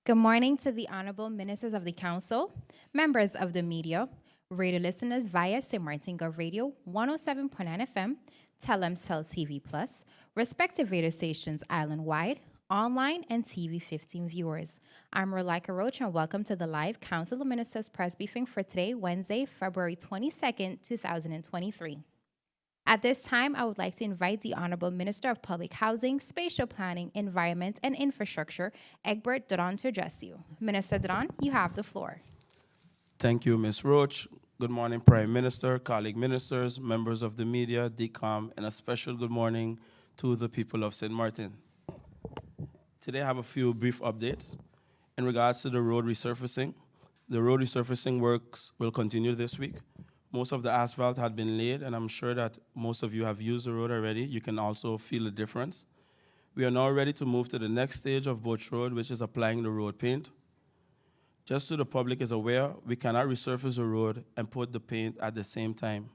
Good morning to the Honorable Ministers of the Council, members of the media, radio listeners via St. Martin Gov Radio 107.9 FM, Telemstel TV Plus, respective radio stations island-wide, online, and TV 15 viewers. I'm Rolika Roach, and welcome to the live Council of Ministers press briefing for today, Wednesday, February 22nd, 2023. At this time, I would like to invite the Honorable Minister of Public Housing, Spatial Planning, Environment, and Infrastructure, Egbert Duran, to address you. Minister Duran, you have the floor. Thank you, Ms. Roach. Good morning, Prime Minister, colleague ministers, members of the media, CoM, and a special good morning to the people of St. Martin. Today I have a few brief updates. In regards to the road resurfacing, the road resurfacing works will continue this week. Most of the asphalt had been laid, and I'm sure that most of you have used the road already. You can also feel the difference. We are now ready to move to the next stage of Boach Road, which is applying the road paint. Just so the public is aware, we cannot resurface the road and put the paint at the same time.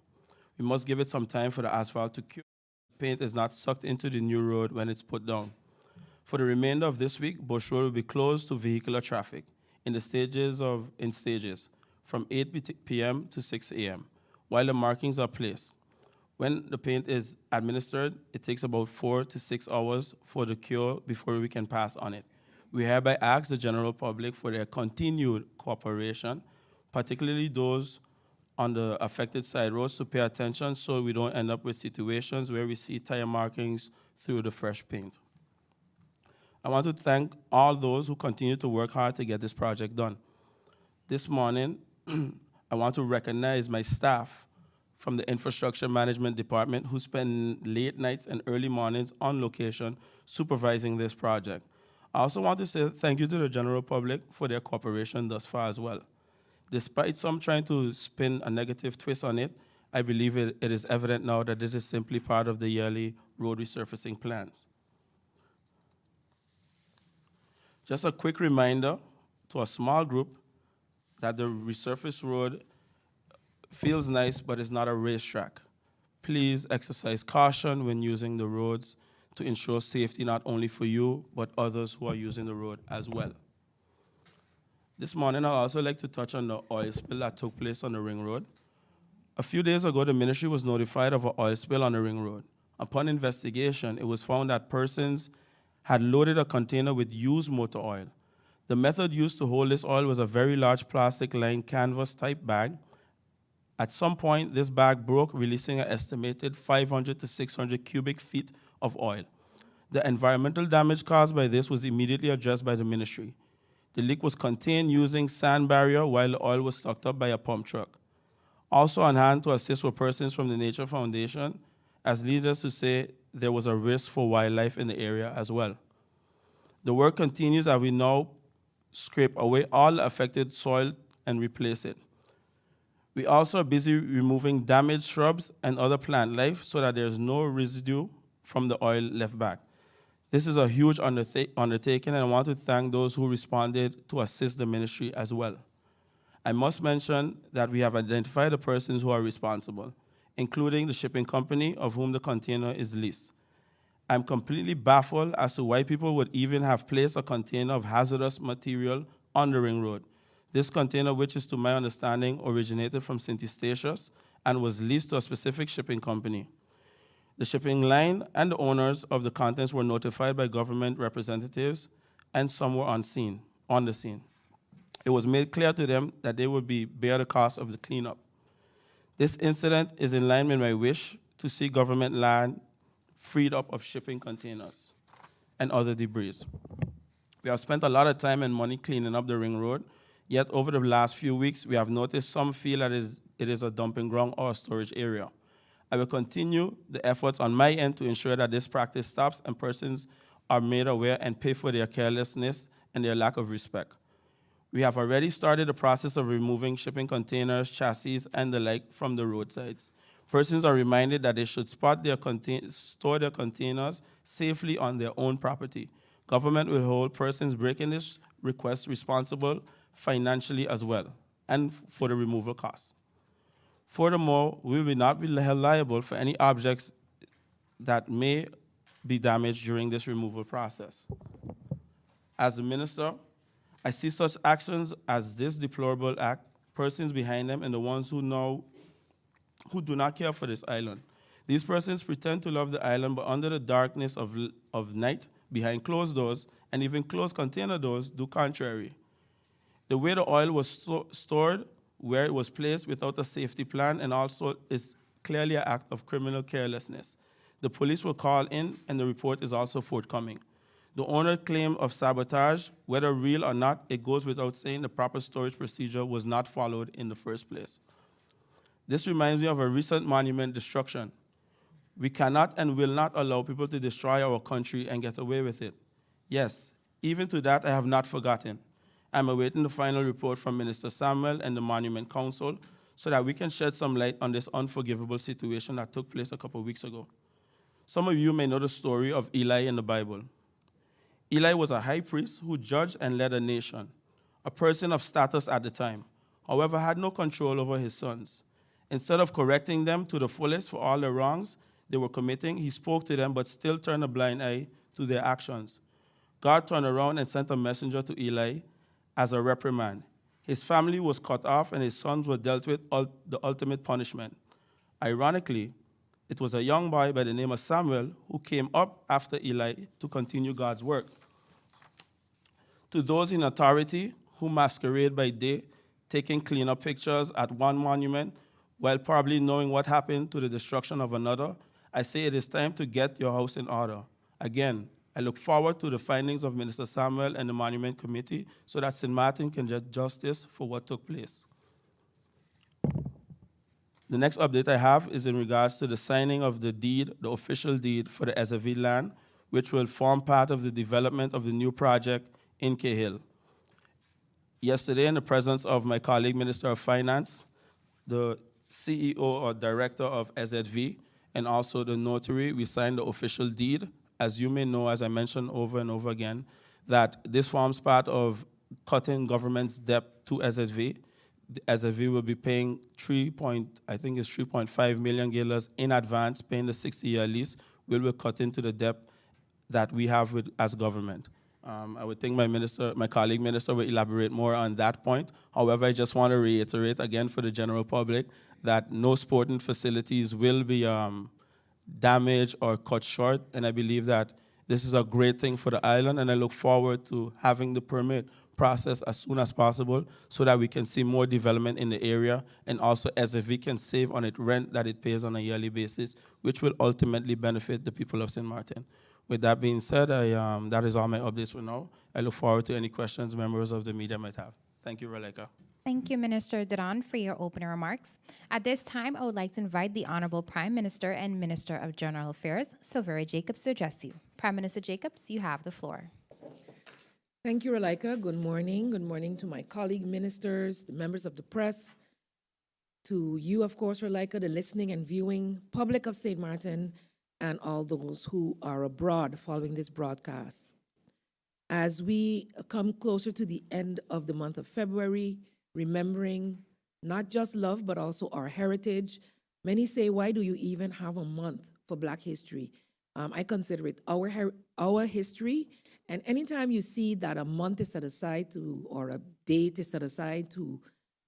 We must give it some time for the asphalt to cure. The paint is not sucked into the new road when it's put down. For the remainder of this week, Boach Road will be closed to vehicular traffic in stages from 8 p.m. to 6 a.m. while the markings are placed. When the paint is administered, it takes about 4 to 6 hours for the cure before we can pass on it. We hereby ask the general public for their continued cooperation, particularly those on the affected side roads, to pay attention so we don't end up with situations where we see tire markings through the fresh paint. I want to thank all those who continue to work hard to get this project done. This morning, I want to recognize my staff from the Infrastructure Management Department who spend late nights and early mornings on location supervising this project. I also want to say thank you to the general public for their cooperation thus far as well. Despite some trying to spin a negative twist on it, I believe it is evident now that this is simply part of the yearly road resurfacing plans. Just a quick reminder to a small group that the resurfaced road feels nice, but it's not a racetrack. Please exercise caution when using the roads to ensure safety not only for you, but others who are using the road as well. This morning, I'd also like to touch on the oil spill that took place on the Ring Road. A few days ago, the ministry was notified of an oil spill on the Ring Road. Upon investigation, it was found that persons had loaded a container with used motor oil. The method used to hold this oil was a very large plastic-lined canvas-type bag. At some point, this bag broke, releasing an estimated 500 to 600 cubic feet of oil. The environmental damage caused by this was immediately addressed by the ministry. The leak was contained using sand barrier while the oil was sucked up by a pump truck. Also on hand to assist were persons from the Nature Foundation, as leaders to say there was a risk for wildlife in the area as well. The work continues as we now scrape away all affected soil and replace it. We also are busy removing damaged shrubs and other plant life so that there's no residue from the oil left back. This is a huge undertaking, and I want to thank those who responded to assist the ministry as well. I must mention that we have identified the persons who are responsible, including the shipping company of whom the container is leased. I'm completely baffled as to why people would even have placed a container of hazardous material on the Ring Road. This container, which is to my understanding, originated from St. Eustatius and was leased to a specific shipping company. The shipping line and the owners of the contents were notified by government representatives, and some were on the scene. It was made clear to them that they would bear the cost of the cleanup. This incident is in line with my wish to see government land freed up of shipping containers and other debris. We have spent a lot of time and money cleaning up the Ring Road, yet over the last few weeks, we have noticed some feel that it is a dumping ground or a storage area. I will continue the efforts on my end to ensure that this practice stops and persons are made aware and pay for their carelessness and their lack of respect. We have already started the process of removing shipping containers, chassis, and the like from the roadsides. Persons are reminded that they should store their containers safely on their own property. Government will hold persons breaking this request responsible financially as well, and for the removal costs. Furthermore, we will not be held liable for any objects that may be damaged during this removal process. As the minister, I see such actions as this deplorable act, persons behind them, and the ones who do not care for this island. These persons pretend to love the island, but under the darkness of night, behind closed doors, and even closed container doors, do contrary. The way the oil was stored, where it was placed without a safety plan, and also is clearly an act of criminal carelessness. The police were called in, and the report is also forthcoming. The owner claim of sabotage, whether real or not, it goes without saying the proper storage procedure was not followed in the first place. This reminds me of a recent monument destruction. We cannot and will not allow people to destroy our country and get away with it. Yes, even to that I have not forgotten. I'm awaiting the final report from Minister Samuel and the Monument Council so that we can shed some light on this unforgivable situation that took place a couple of weeks ago. Some of you may know the story of Eli in the Bible. Eli was a high priest who judged and led a nation, a person of status at the time, however, had no control over his sons. Instead of correcting them to the fullest for all the wrongs they were committing, he spoke to them but still turned a blind eye to their actions. God turned around and sent a messenger to Eli as a reprimand. His family was cut off and his sons were dealt with the ultimate punishment. Ironically, it was a young boy by the name of Samuel who came up after Eli to continue God's work. To those in authority who masquerade by day, taking cleanup pictures at one monument while probably knowing what happened to the destruction of another, I say it is time to get your house in order. Again, I look forward to the findings of Minister Samuel and the Monument Committee so that St. Martin can get justice for what took place. The next update I have is in regards to the signing of the deed, the official deed for the SFV land, which will form part of the development of the new project in Cahill. Yesterday, in the presence of my colleague, Minister of Finance, the CEO or director of SZV, and also the notary, we signed the official deed. As you may know, as I mentioned over and over again, that this forms part of cutting government's debt to SZV. The SZV will be paying 3.5 million dollars in advance, paying the 60-year lease. We will cut into the debt that we have as government. I would think my colleague minister will elaborate more on that point. However, I just want to reiterate again for the general public that no sporting facilities will be damaged or cut short, and I believe that this is a great thing for the island, and I look forward to having the permit process as soon as possible so that we can see more development in the area, and also SFV can save on its rent that it pays on a yearly basis, which will ultimately benefit the people of St. Martin. With that being said, that is all my updates for now. I look forward to any questions members of the media might have. Thank you, Releka. Thank you, Minister Duran, for your opening remarks. At this time, I would like to invite the Honorable Prime Minister and Minister of General Affairs, Silveria Jacobs, to address you. Prime Minister Jacobs, you have the floor. Thank you, Relika. Good morning. Good morning to my colleague ministers, the members of the press, to you, of course, Relika, the listening and viewing public of St. Martin, and all those who are abroad following this broadcast. As we come closer to the end of the month of February, remembering not just love, but also our heritage, many say, why do you even have a month for Black history? I consider it our history. And anytime you see that a month is set aside to, or a date is set aside to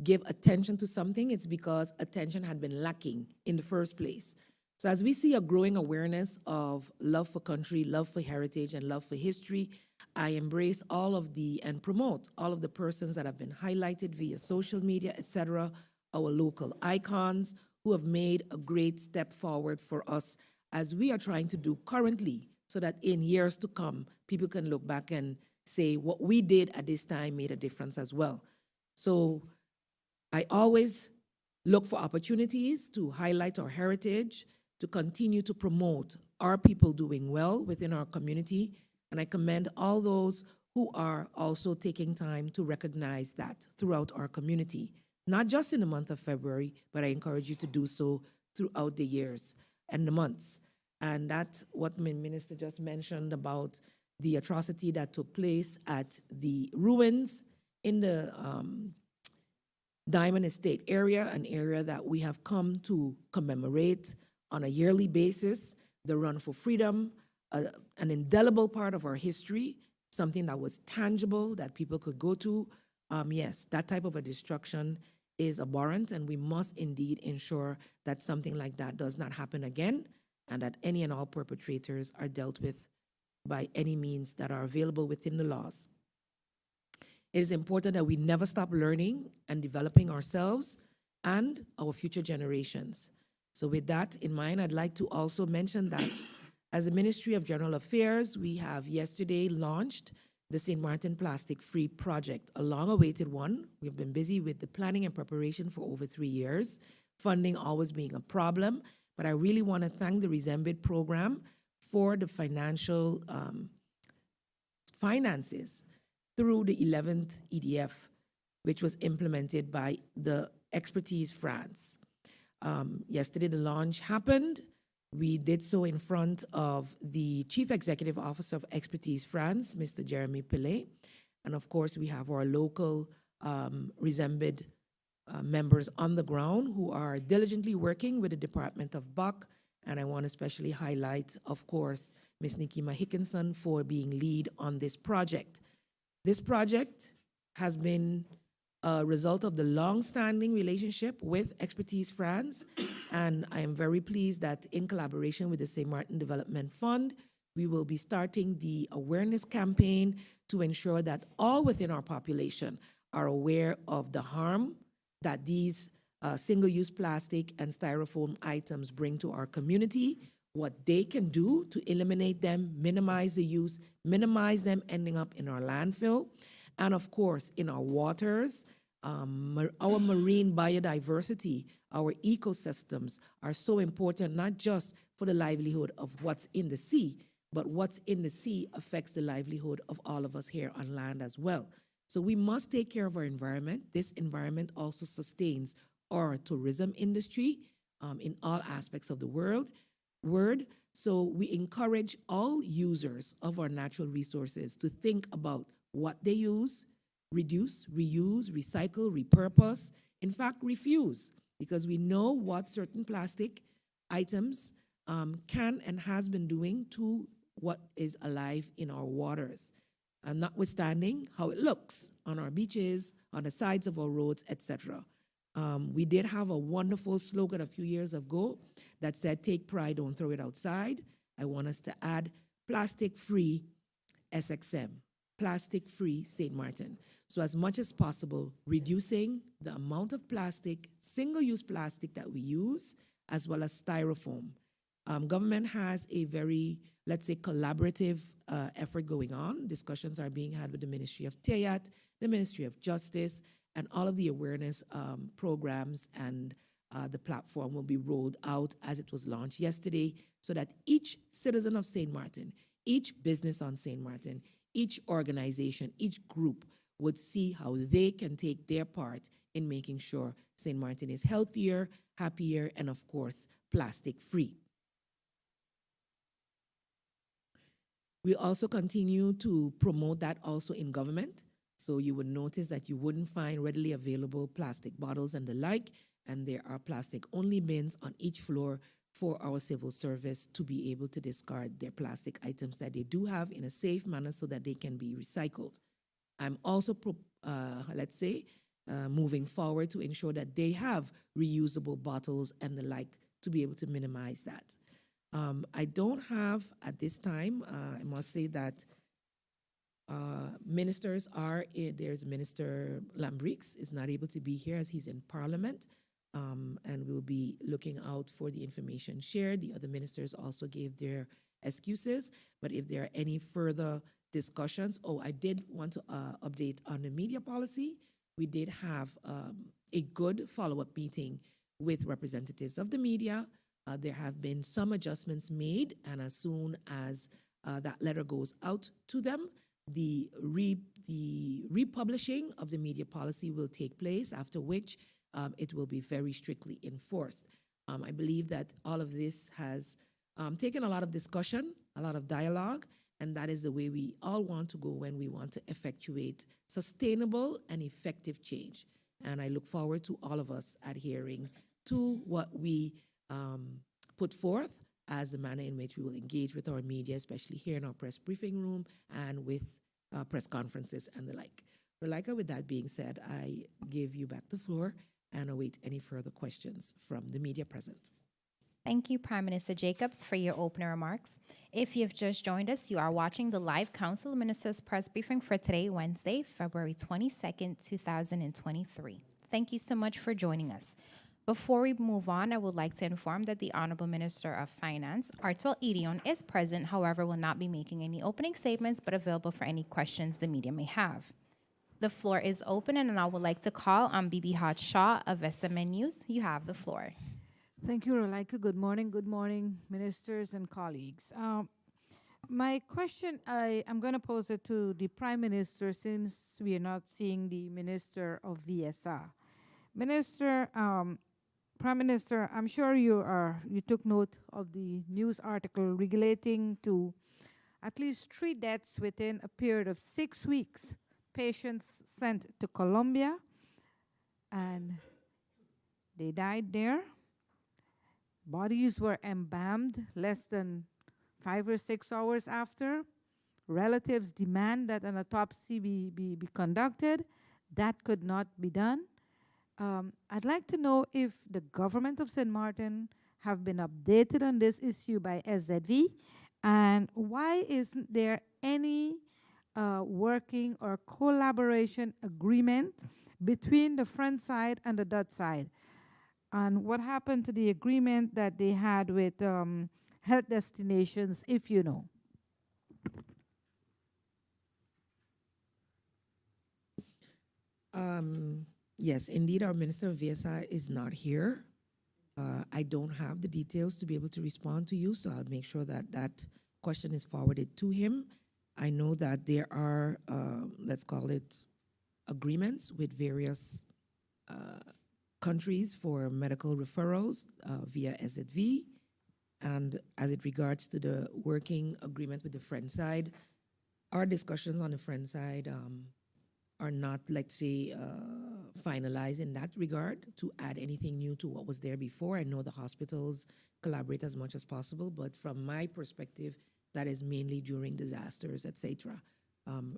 give attention to something, it's because attention had been lacking in the first place. So as we see a growing awareness of love for country, love for heritage, and love for history, I embrace all of and promote all of the persons that have been highlighted via social media, etc., our local icons who have made a great step forward for us as we are trying to do currently, so that in years to come, people can look back and say what we did at this time made a difference as well. So I always look for opportunities to highlight our heritage, to continue to promote our people doing well within our community. And I commend all those who are also taking time to recognize that throughout our community, not just in the month of February, but I encourage you to do so throughout the years and the months. And that's what my minister just mentioned about the atrocity that took place at the ruins in the Diamond Estate area, an area that we have come to commemorate on a yearly basis, the run for freedom, an indelible part of our history, something that was tangible that people could go to, yes, that type of a destruction is abhorrent, and we must indeed ensure that something like that does not happen again, and that any and all perpetrators are dealt with by any means that are available within the laws. It is important that we never stop learning and developing ourselves and our future generations. So with that in mind, I'd like to also mention that as a Ministry of General Affairs, we have yesterday launched the St. Martin Plastic Free Project, a long-awaited one. We've been busy with the planning and preparation for over 3 years, funding always being a problem. But I really want to thank the Resembid program for the financial finances through the 11th EDF, which was implemented by the Expertise France. Yesterday, the launch happened. We did so in front of the Chief Executive Officer of Expertise France, Mr. Jeremy Pillet. And of course, we have our local Resembid members on the ground who are diligently working with the Department of Buck. And I want to especially highlight, of course, Ms. Nikima Hickinson for being lead on this project. This project has been a result of the long-standing relationship with Expertise France, and I am very pleased that in collaboration with the St. Martin Development Fund, we will be starting the awareness campaign to ensure that all within our population are aware of the harm that these single-use plastic and styrofoam items bring to our community, what they can do to eliminate them, minimize the use, minimize them ending up in our landfill, and of course, in our waters, our marine biodiversity, our ecosystems are so important, not just for the livelihood of what's in the sea, but what's in the sea affects the livelihood of all of us here on land as well. So we must take care of our environment. This environment also sustains our tourism industry in all aspects of the world. So we encourage all users of our natural resources to think about what they use, reduce, reuse, recycle, repurpose, in fact, refuse, because we know what certain plastic items can and has been doing to what is alive in our waters, and notwithstanding how it looks on our beaches, on the sides of our roads, etc. We did have a wonderful slogan a few years ago that said, "Take pride, don't throw it outside." I want us to add plastic-free SXM, plastic-free St. Martin. So as much as possible, reducing the amount of plastic, single-use plastic that we use, as well as styrofoam. Government has a very, let's say, collaborative effort going on. Discussions are being had with the Ministry of TEAT, the Ministry of Justice, and all of the awareness programs and the platform will be rolled out as it was launched yesterday, so that each citizen of St. Martin, each business on St. Martin, each organization, each group would see how they can take their part in making sure St. Martin is healthier, happier, and of course, plastic-free. We also continue to promote that also in government. So you would notice that you wouldn't find readily available plastic bottles and the like, and there are plastic-only bins on each floor for our civil service to be able to discard their plastic items that they do have in a safe manner so that they can be recycled. I'm also, moving forward to ensure that they have reusable bottles and the like to be able to minimize that. I don't have at this time, I must say that ministers are, there's Minister Lambrix is not able to be here as he's in Parliament, and we'll be looking out for the information shared. The other ministers also gave their excuses, but if there are any further discussions, I did want to update on the media policy. We did have a good follow-up meeting with representatives of the media. There have been some adjustments made, and as soon as that letter goes out to them, the republishing of the media policy will take place, after which it will be very strictly enforced. I believe that all of this has taken a lot of discussion, a lot of dialogue, and that is the way we all want to go when we want to effectuate sustainable and effective change. And I look forward to all of us adhering to what we put forth as the manner in which we will engage with our media, especially here in our press briefing room and with press conferences and the like. Relika, with that being said, I give you back the floor and await any further questions from the media present. Thank you, Prime Minister Jacobs, for your opening remarks. If you've just joined us, you are watching the live Council of Ministers press briefing for today, Wednesday, February 22nd, 2023. Thank you so much for joining us. Before we move on, I would like to inform that the Honorable Minister of Finance, Artwell Edion, is present, however, will not be making any opening statements, but available for any questions the media may have. The floor is open, and I would like to call on Bibi Haj Shah of SMN News. You have the floor. Thank you, Rolika. Good morning, ministers and colleagues. My question, I'm going to pose it to the Prime Minister since we are not seeing the Minister of VSR. Prime Minister, I'm sure you took note of the news article relating to at least 3 deaths within a period of 6 weeks. Patients sent to Colombia and they died there. Bodies were embalmed less than 5 or 6 hours after. Relatives demand that an autopsy be conducted. That could not be done. I'd like to know if the government of St. Martin have been updated on this issue by SZV, and why isn't there any working or collaboration agreement between the front side and the Dutch side? And what happened to the agreement that they had with health destinations, if you know? Yes, indeed, our Minister of VSI is not here. I don't have the details to be able to respond to you, so I'll make sure that that question is forwarded to him. I know that there are, let's call it, agreements with various countries for medical referrals via SZV. And as it regards to the working agreement with the French side, our discussions on the French side are not, let's say, finalized in that regard to add anything new to what was there before. I know the hospitals collaborate as much as possible, but from my perspective, that is mainly during disasters, etc.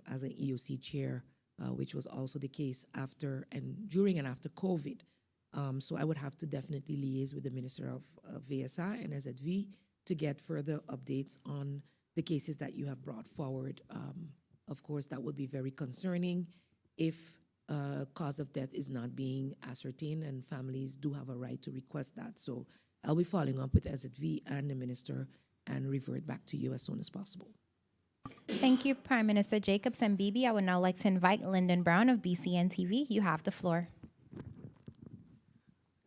As an EOC chair, which was also the case after and during and after COVID. So I would have to definitely liaise with the Minister of VSI and SZV to get further updates on the cases that you have brought forward. Of course, that would be very concerning if cause of death is not being ascertained, and families do have a right to request that. So I'll be following up with SZV and the Minister and revert back to you as soon as possible. Thank you, Prime Minister Jacobs and Bibi. I would now like to invite Lyndon Brown of BCN TV. You have the floor.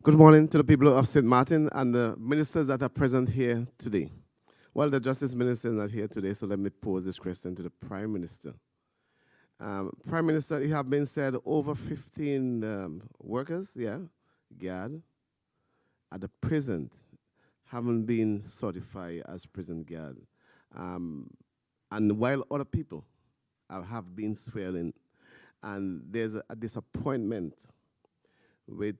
Good morning to the people of St. Martin and the ministers that are present here today. Well, the Justice Minister is not here today, so let me pose this question to the Prime Minister. Prime Minister, it has been said over 15 workers, guard, at the prison haven't been certified as prison guard. And while other people have been sworn in, and there's a disappointment with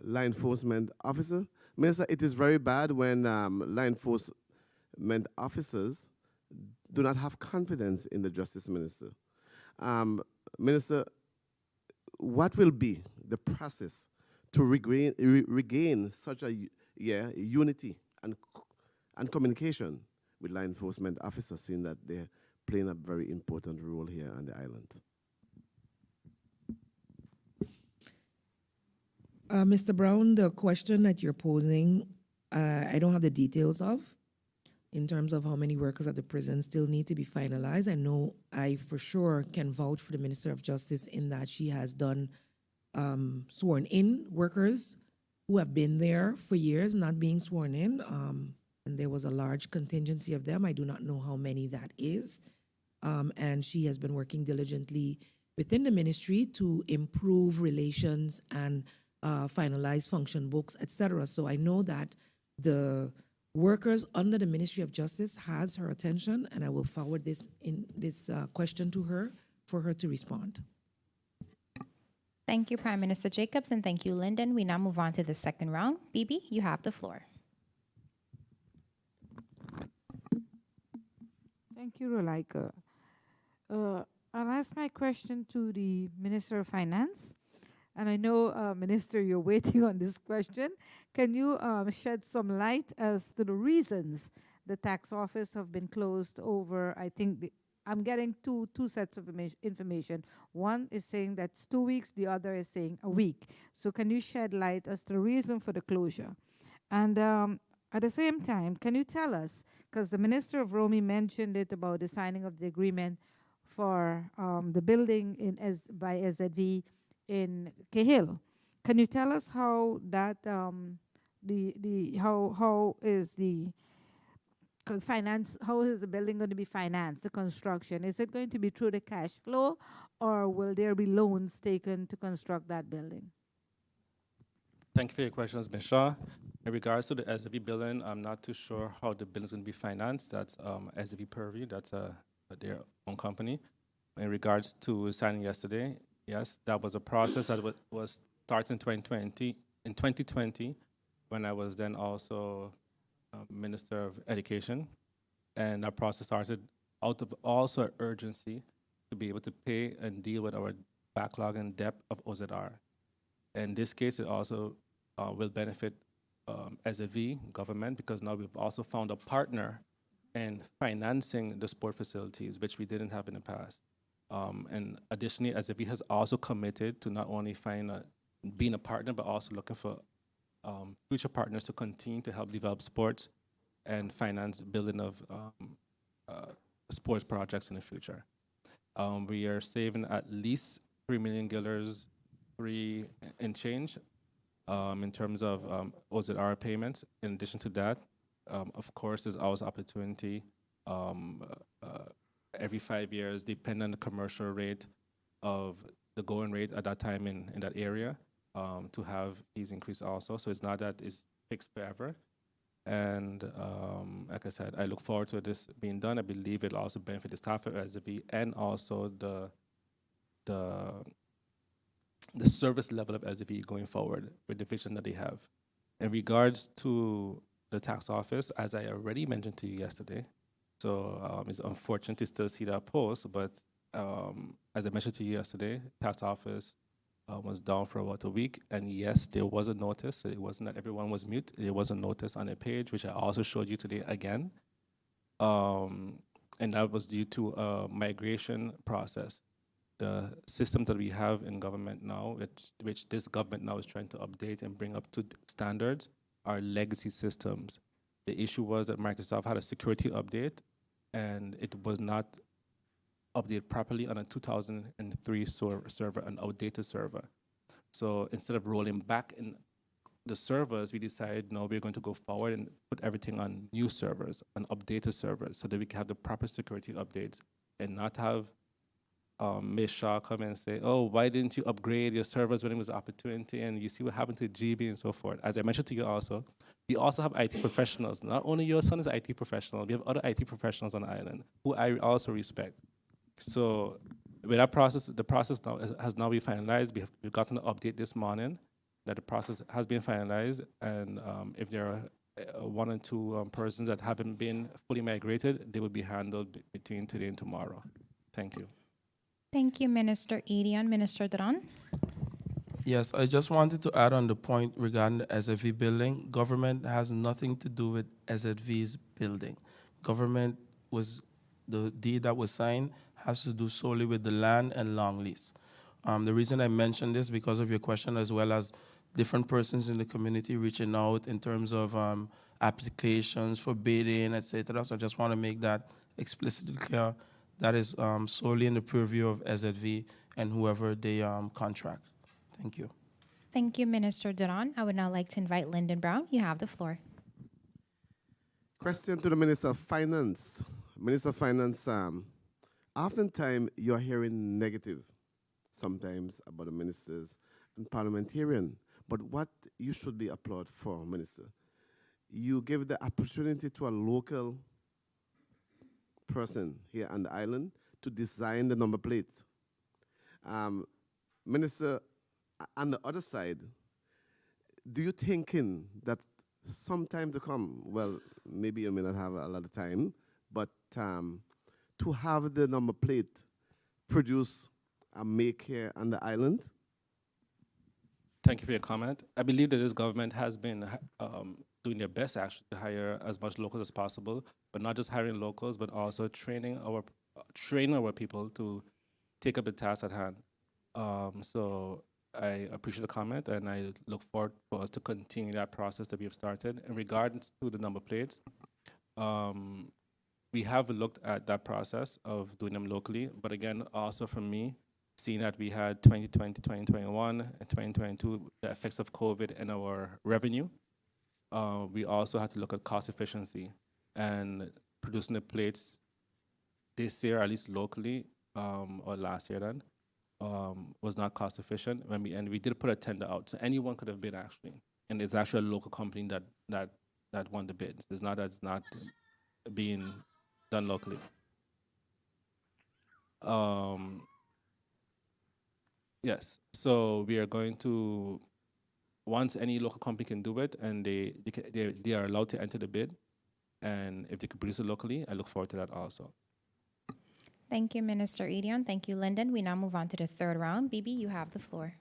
law enforcement officer. Minister, it is very bad when law enforcement officers do not have confidence in the Justice Minister. Minister, what will be the process to regain such a unity and communication with law enforcement officers, seeing that they're playing a very important role here on the island? Mr. Brown, the question that you're posing, I don't have the details of in terms of how many workers at the prison still need to be finalized. I know I for sure can vouch for the Minister of Justice in that she has done sworn in workers who have been there for years not being sworn in. And there was a large contingency of them. I do not know how many that is. And she has been working diligently within the ministry to improve relations and finalize function books, etc. So I know that the workers under the Ministry of Justice has her attention, and I will forward this question to her for her to respond. Thank you, Prime Minister Jacobs, and thank you, Lyndon. We now move on to the second round. Bibi, you have the floor. Thank you, Rolika. I'll ask my question to the Minister of Finance. And I know, Minister, you're waiting on this question. Can you shed some light as to the reasons the tax office have been closed over? I think I'm getting two sets of information. One is saying that's 2 weeks, the other is saying a week. So can you shed light as to the reason for the closure? And at the same time, can you tell us, because the Minister of Romy mentioned it about the signing of the agreement for the building by SZV in Cahill. Can you tell us how that the how is the finance, how is the building going to be financed, the construction? Is it going to be through the cash flow, or will there be loans taken to construct that building? Thank you for your questions, Ms. Shaw. In regards to the SAV building, I'm not too sure how the building is going to be financed. That's SAV purview. That's their own company. In regards to signing yesterday, yes, that was a process that was started in 2020. In 2020, when I was then also Minister of Education, and that process started out of also urgency to be able to pay and deal with our backlog and debt of OZR. In this case, it also will benefit SAV government, because now we've also found a partner in financing the sport facilities, which we didn't have in the past. And additionally, SAV has also committed to not only being a partner, but also looking for future partners to continue to help develop sports and finance building of sports projects in the future. We are saving at least $3 million free and change in terms of OZR payments. In addition to that, of course, there's always opportunity every 5 years, depending on the commercial rate of the going rate at that time in that area, to have fees increase also. So it's not that it's fixed forever. And like I said, I look forward to this being done. I believe it'll also benefit the staff at SAV and also the service level of SAV going forward with the vision that they have. In regards to the tax office, as I already mentioned to you yesterday, so it's unfortunate to still see that post, but as I mentioned to you yesterday, tax office was down for about a week, and yes, there was a notice. It wasn't that everyone was mute. There was a notice on a page, which I also showed you today again, and that was due to a migration process. The system that we have in government now, which this government now is trying to update and bring up to standards, are legacy systems. The issue was that Microsoft had a security update, and it was not updated properly on a 2003 server, an outdated server. So instead of rolling back in the servers, we decided, no, we're going to go forward and put everything on new servers, on updated servers, so that we can have the proper security updates and not have Ms. Shaw come and say, oh, why didn't you upgrade your servers when it was an opportunity? And you see what happened to GB and so forth. As I mentioned to you also, we also have IT professionals. Not only your son is an IT professional, we have other IT professionals on the island who I also respect. So with that process, the process now has now been finalized. We've gotten an update this morning that the process has been finalized. And if there are one or two persons that haven't been fully migrated, they will be handled between today and tomorrow. Thank you. Thank you, Minister Edion. Minister Duran. Yes, I just wanted to add on the point regarding the SFV building. Government has nothing to do with SFV's building. Government the deed that was signed has to do solely with the land and long lease. The reason I mentioned this because of your question, as well as different persons in the community reaching out in terms of applications for bidding, etc. So I just want to make that explicitly clear. That is solely in the purview of SZV and whoever they contract. Thank you. Thank you, Minister Duran. I would now like to invite Lyndon Brown. You have the floor. Question to the Minister of Finance. Minister of Finance, oftentimes you're hearing negative sometimes about the ministers and parliamentarian, but what you should be applauded for, Minister, you give the opportunity to a local person here on the island to design the number plates. Minister, on the other side, do you thinking that sometime to come, well, maybe you may not have a lot of time, but to have the number plate produce a make here on the island? Thank you for your comment. I believe that this government has been doing their best actually to hire as much locals as possible, but not just hiring locals, but also training our people to take up the task at hand. So I appreciate the comment, and I look forward for us to continue that process that we have started. In regards to the number plates, we have looked at that process of doing them locally, but again, also for me, seeing that we had 2020, 2021, and 2022, the effects of COVID and our revenue, we also had to look at cost efficiency and producing the plates this year, at least locally, or last year then, was not cost efficient. And we did put a tender out, so anyone could have bid actually, and it's actually a local company that won the bid. It's not that it's not being done locally. Yes, so we are going to, once any local company can do it and they are allowed to enter the bid, and if they could produce it locally, I look forward to that also. Thank you, Minister Edion. Thank you, Lyndon. We now move on to the third round. Bibi, you have the floor.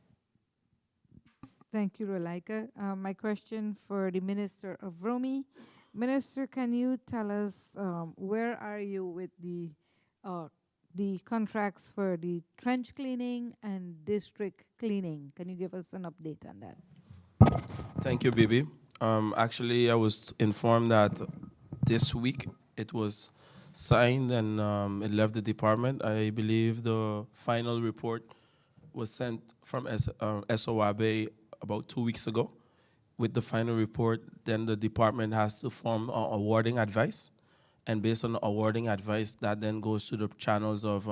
Thank you, Rolika. My question for the Minister of Romy. Minister, can you tell us where are you with the contracts for the trench cleaning and district cleaning? Can you give us an update on that? Thank you, Bibi. Actually, I was informed that this week it was signed and it left the department. I believe the final report was sent from SOAB about 2 weeks ago. With the final report, then the department has to form an awarding advice. And based on the awarding advice, that then goes to the channels of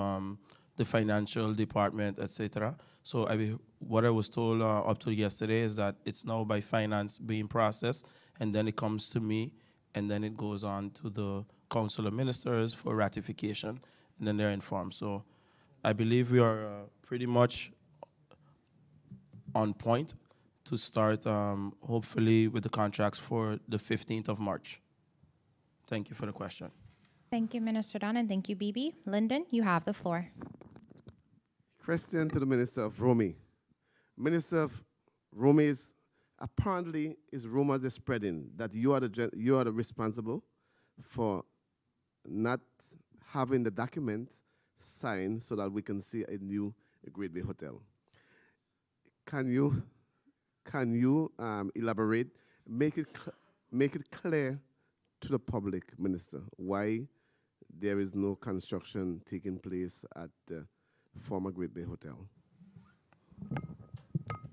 the financial department, etc. So what I was told up to yesterday is that it's now by finance being processed, and then it comes to me, and then it goes on to the Council of Ministers for ratification, and then they're informed. So I believe we are pretty much on point to start, hopefully, with the contracts for the 15th of March. Thank you for the question. Thank you, Minister Don, and thank you, Bibi. Lyndon, you have the floor. Question to the Minister of Romy. Minister of Romy, apparently rumors are spreading that you are the responsible for not having the document signed so that we can see a new Great Bay Hotel. Can you elaborate, make it clear to the public, Minister, why there is no construction taking place at the former Great Bay Hotel?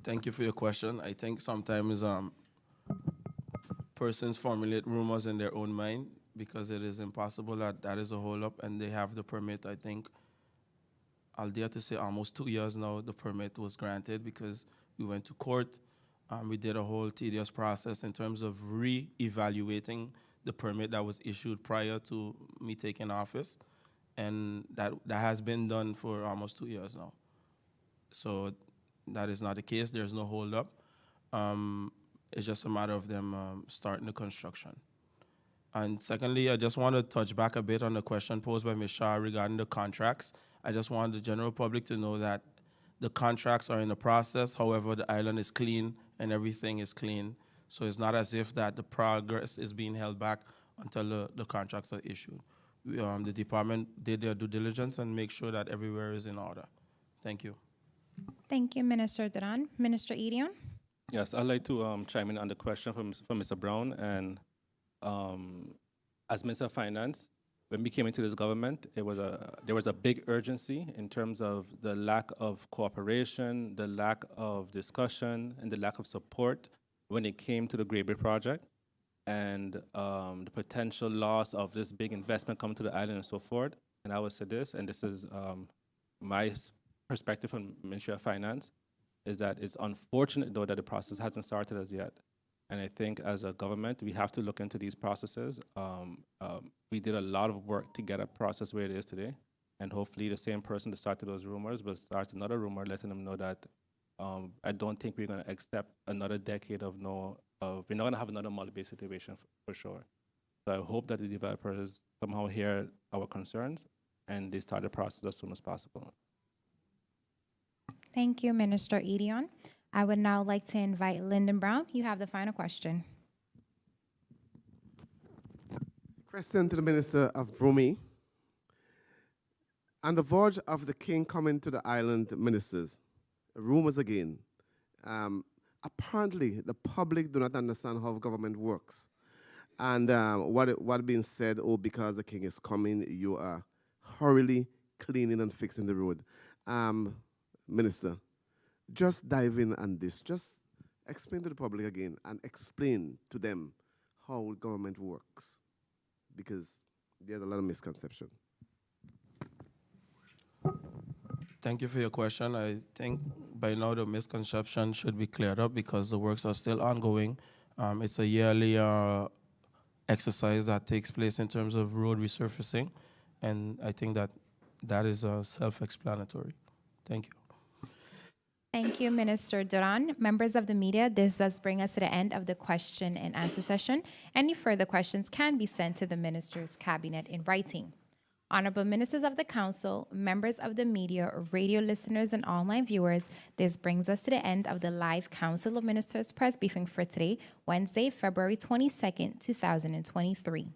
Thank you for your question. I think sometimes persons formulate rumors in their own mind because it is impossible that is a hold-up, and they have the permit. I think I'll dare to say almost 2 years now the permit was granted because we went to court. We did a whole tedious process in terms of re-evaluating the permit that was issued prior to me taking office, and that has been done for almost 2 years now. So that is not the case. There's no hold-up. It's just a matter of them starting the construction. And secondly, I just want to touch back a bit on the question posed by Ms. Shah regarding the contracts. I just want the general public to know that the contracts are in the process. However, the island is clean and everything is clean. So it's not as if that the progress is being held back until the contracts are issued. The department did their due diligence and make sure that everywhere is in order. Thank you. Thank you, Minister Duran. Minister Edion? Yes, I'd like to chime in on the question from Mr. Brown. And as Minister of Finance, when we came into this government, there was a big urgency in terms of the lack of cooperation, the lack of discussion, and the lack of support when it came to the Great Bay project, and the potential loss of this big investment coming to the island and so forth. And I would say this, and this is my perspective from Ministry of Finance, is that it's unfortunate, though, that the process hasn't started as yet. And I think as a government, we have to look into these processes. We did a lot of work to get a process where it is today. And hopefully the same person that started those rumors will start another rumor, letting them know that I don't think we're going to accept another decade of we're not going to have another multi-base situation for sure. So I hope that the developers somehow hear our concerns and they start the process as soon as possible. Thank you, Minister Edion. I would now like to invite Lyndon Brown. You have the final question. Question to the Minister of Rumi. On the verge of the king coming to the island, ministers, rumors again. Apparently, the public do not understand how government works. And what being said, oh, because the king is coming, you are hurriedly cleaning and fixing the road. Minister, just dive in on this. Just explain to the public again and explain to them how government works, because there's a lot of misconception. Thank you for your question. I think by now the misconception should be cleared up because the works are still ongoing. It's a yearly exercise that takes place in terms of road resurfacing, and I think that is self-explanatory. Thank you. Thank you, Minister Duran. Members of the media, this does bring us to the end of the question and answer session. Any further questions can be sent to the Minister's Cabinet in writing. Honorable Ministers of the Council, members of the media, radio listeners, and online viewers, this brings us to the end of the live Council of Ministers press briefing for today, Wednesday, February 22nd, 2023.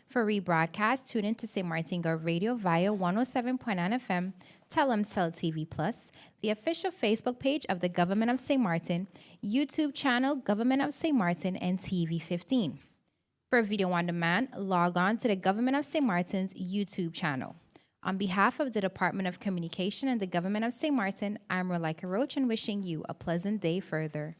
For rebroadcast, tune in to St. Martin Gov Radio via 107.9 FM, Telemcell TV Plus, the official Facebook page of the Government of St. Martin, YouTube channel Government of St. Martin, and TV 15. For video on demand, log on to the Government of St. Martin's YouTube channel. On behalf of the Department of Communication and the Government of St. Martin, I'm Rolika Roach and wishing you a pleasant day further.